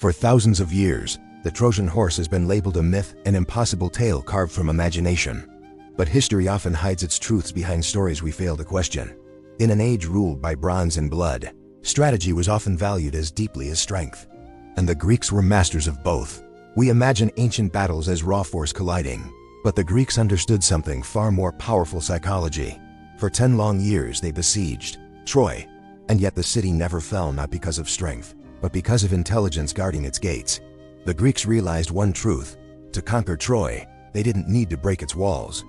For thousands of years, the Trojan horse has been labeled a myth, an impossible tale carved from imagination. But history often hides its truths behind stories we fail to question. In an age ruled by bronze and blood, strategy was often valued as deeply as strength. And the Greeks were masters of both. We imagine ancient battles as raw force colliding, but the Greeks understood something far more powerful: psychology. For 10 long years they besieged Troy, and yet the city never fell, not because of strength, but because of intelligence guarding its gates. The Greeks realized one truth: to conquer Troy, they didn't need to break its walls.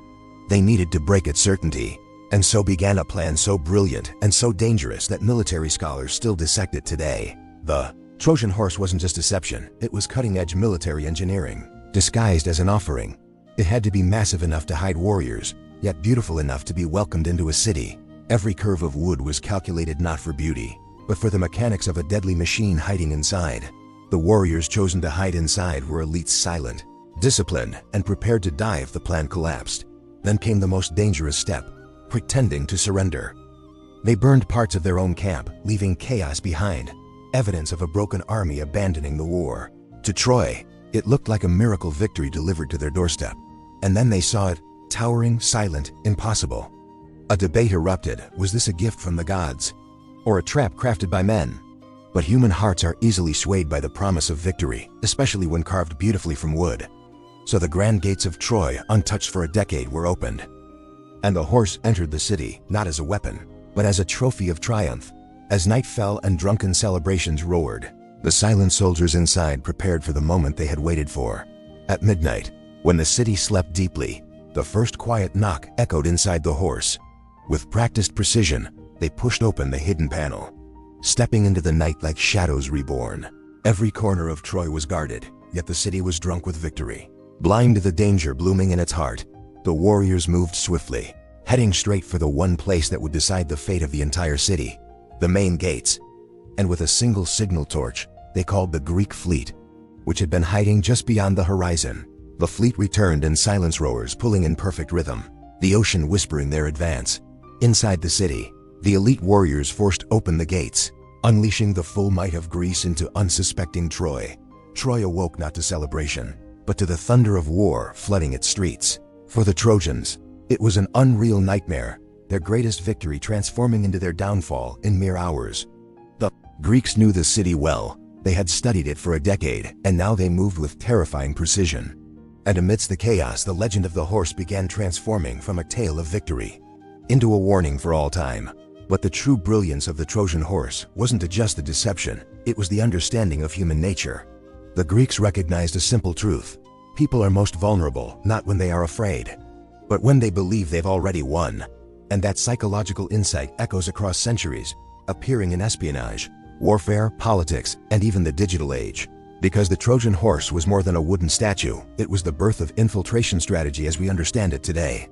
They needed to break its certainty, and so began a plan so brilliant and so dangerous that military scholars still dissect it today. The Trojan horse wasn't just deception, it was cutting-edge military engineering, disguised as an offering. It had to be massive enough to hide warriors, yet beautiful enough to be welcomed into a city. Every curve of wood was calculated not for beauty, but for the mechanics of a deadly machine hiding inside. The warriors chosen to hide inside were elites, silent, disciplined, and prepared to die if the plan collapsed. Then came the most dangerous step: pretending to surrender. They burned parts of their own camp, leaving chaos behind, evidence of a broken army abandoning the war. To Troy, it looked like a miracle victory delivered to their doorstep. And then they saw it, towering, silent, impossible. A debate erupted: was this a gift from the gods, or a trap crafted by men? But human hearts are easily swayed by the promise of victory, especially when carved beautifully from wood. So the grand gates of Troy, untouched for a decade, were opened. And the horse entered the city, not as a weapon, but as a trophy of triumph. As night fell and drunken celebrations roared, the silent soldiers inside prepared for the moment they had waited for. At midnight, when the city slept deeply, the first quiet knock echoed inside the horse. With practiced precision, they pushed open the hidden panel, stepping into the night like shadows reborn. Every corner of Troy was guarded, yet the city was drunk with victory. Blind to the danger blooming in its heart, the warriors moved swiftly, heading straight for the one place that would decide the fate of the entire city: the main gates. And with a single signal torch, they called the Greek fleet, which had been hiding just beyond the horizon. The fleet returned in silence, rowers pulling in perfect rhythm, the ocean whispering their advance. Inside the city, the elite warriors forced open the gates, unleashing the full might of Greece into unsuspecting Troy. Troy awoke not to celebration, but to the thunder of war flooding its streets. For the Trojans, it was an unreal nightmare, their greatest victory transforming into their downfall in mere hours. The Greeks knew the city well. They had studied it for a decade, and now they moved with terrifying precision. And amidst the chaos, the legend of the horse began transforming from a tale of victory into a warning for all time. But the true brilliance of the Trojan horse wasn't just the deception, it was the understanding of human nature. The Greeks recognized a simple truth: people are most vulnerable not when they are afraid, but when they believe they've already won. And that psychological insight echoes across centuries, appearing in espionage, warfare, politics, and even the digital age. Because the Trojan horse was more than a wooden statue, it was the birth of infiltration strategy as we understand it today.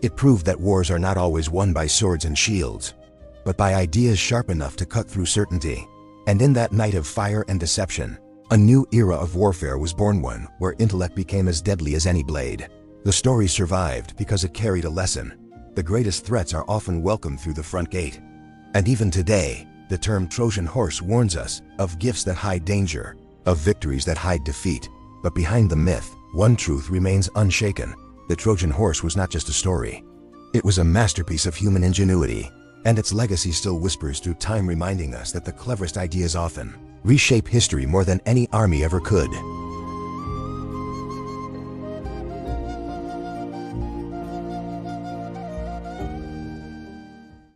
It proved that wars are not always won by swords and shields, but by ideas sharp enough to cut through certainty. And in that night of fire and deception, a new era of warfare was born, one where intellect became as deadly as any blade. The story survived because it carried a lesson: the greatest threats are often welcomed through the front gate. And even today, the term Trojan horse warns us of gifts that hide danger, of victories that hide defeat. But behind the myth, one truth remains unshaken: the Trojan horse was not just a story. It was a masterpiece of human ingenuity, and its legacy still whispers through time, reminding us that the cleverest ideas often reshape history more than any army ever could.